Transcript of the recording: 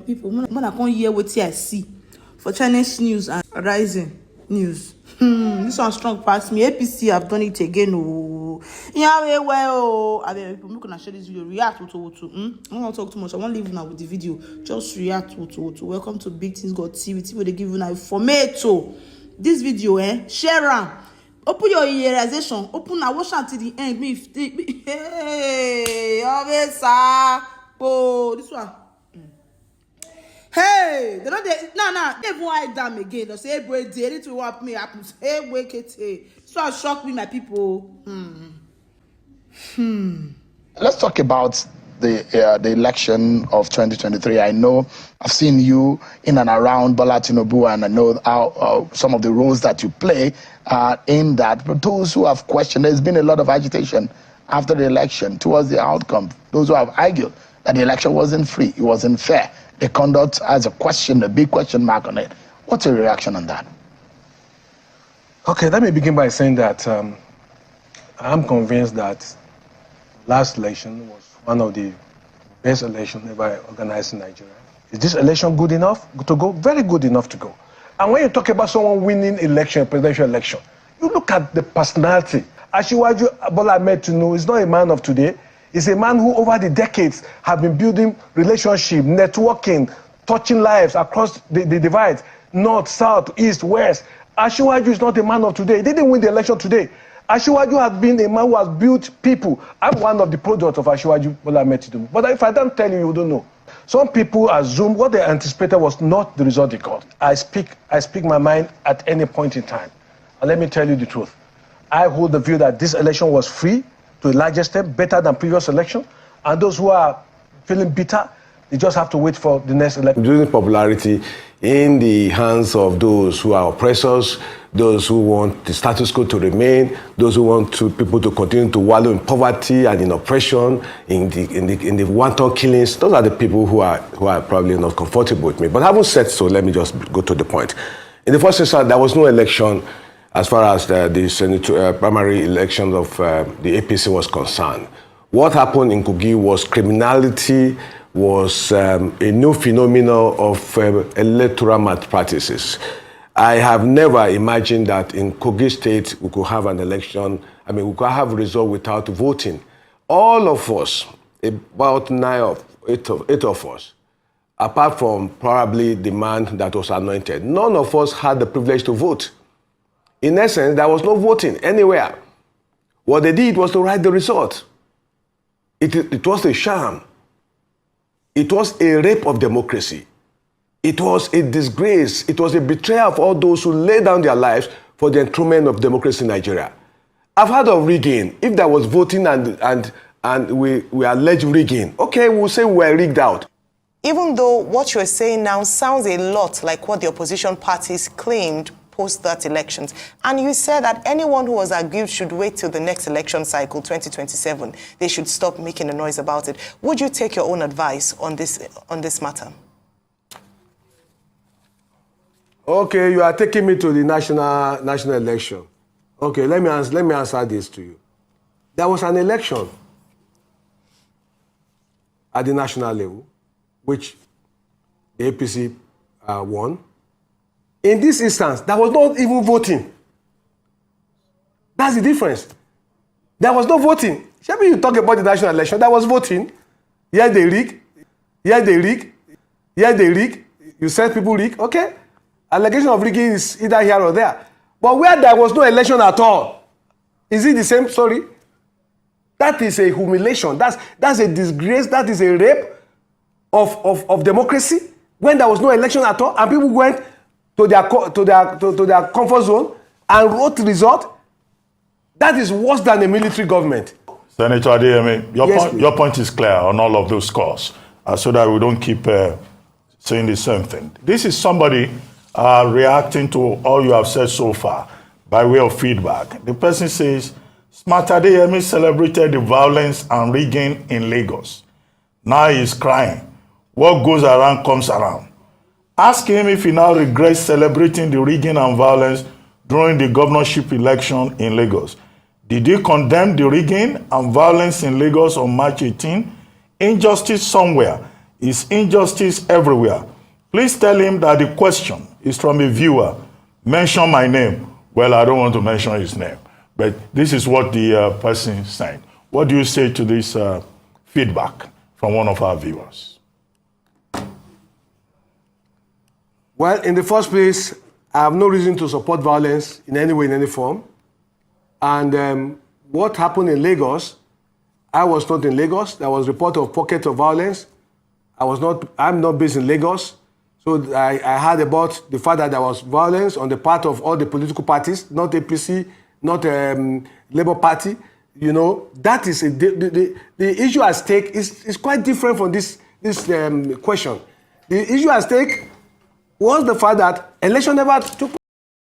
People, when I come hear what I see for Chinese news and rising news. This one strong past me. APC have done it again. Oh, yeah, well, I mean, people gonna share this video. React to. I don't want to talk too much. I won't leave now with the video. Just react to. Welcome to Big Things God TV. TV they give you now information. This video, share am. Open your realization. Open and watch until the end. Hey, oh, this one. Hey, they don't they even hide them again. They say, hey, boy, they need to want me happen. Hey, wake it, hey. So shock me, my people. Let's talk about the election of 2023. I know I've seen you in and around Bola Tinubu, and I know how some of the roles that you play in that. But those who have questioned, there's been a lot of agitation after the election towards the outcome. Those who have argued that the election wasn't free, it wasn't fair. The conduct has a big question mark on it. What's your reaction on that? Okay, let me begin by saying that I'm convinced that last election was one of the best elections ever organized in Nigeria. Is this election good enough to go? Very good enough to go. And when you talk about someone winning election, presidential election, you look at the personality. Asiwaju Bola Ahmed Tinubu is not a man of today. He's a man who over the decades have been building relationship, networking, touching lives across the divide, north, south, east, west. Asiwaju is not a man of today. He didn't win the election today. Asiwaju has been a man who has built people. I'm one of the products of Asiwaju Bola Ahmed Tinubu. But if I don't tell you, you don't know. Some people assume what they anticipated was not the result they got. I speak my mind at any point in time. And let me tell you the truth. I hold the view that this election was free, to a large extent, better than previous election. And those who are feeling bitter, they just have to wait for the next election. Losing popularity in the hands of those who are oppressors, those who want the status quo to remain, those who want people to continue to wallow in poverty and in oppression, in the wanton killings. Those are the people who are probably not comfortable with me. But having said so, let me just go to the point. In the first instance, there was no election as far as the Senate primary election of the APC was concerned. What happened in Kogi was criminality, was a new phenomenon of electoral malpractices. I have never imagined that in Kogi State we could have an election, we could have a result without voting. All of us, about eight of us, apart from probably the man that was anointed, none of us had the privilege to vote. In essence, there was no voting anywhere. What they did was to write the result. It was a sham. It was a rape of democracy. It was a disgrace. It was a betrayal of all those who laid down their lives for the enthronement of democracy in Nigeria. I've heard of rigging. If there was voting and we allege rigging, okay, we'll say we were rigged out. Even though what you're saying now sounds a lot like what the opposition parties claimed post that elections. And you said that anyone who was aggrieved should wait till the next election cycle, 2027. They should stop making a noise about it. Would you take your own advice on this matter? Okay, you are taking me to the national election. Okay, let me answer this to you. There was an election at the national level, which the APC won. In this instance, there was not even voting. That's the difference. There was no voting. Maybe you talk about the national election, there was voting. Here they rig. Here they rig. Here they rig. You said people rig. Okay. Allegation of rigging is either here or there. But where there was no election at all, is it the same story? That is a humiliation. That's a disgrace. That is a rape of democracy. When there was no election at all, and people went to their comfort zone and wrote the result, that is worse than a military government. Senator Adeyemi, your point is clear on all of those scores, so that we don't keep saying the same thing. This is somebody reacting to all you have said so far by way of feedback. The person says, Smart Adeyemi celebrated the violence and rigging in Lagos. Now he's crying. What goes around comes around. Ask him if he now regrets celebrating the rigging and violence during the governorship election in Lagos. Did he condemn the rigging and violence in Lagos on March 18? Injustice somewhere is injustice everywhere. Please tell him that the question is from a viewer. Mention my name. Well, I don't want to mention his name, but this is what the person is saying. What do you say to this feedback from one of our viewers? Well, in the first place, I have no reason to support violence in any way, in any form. And what happened in Lagos, I was not in Lagos. There was a report of pockets of violence. I'm not based in Lagos. So I heard about the fact that there was violence on the part of all the political parties, not APC, not Labour Party. You know, that is the issue at stake is quite different from this question. The issue at stake was the fact that election never took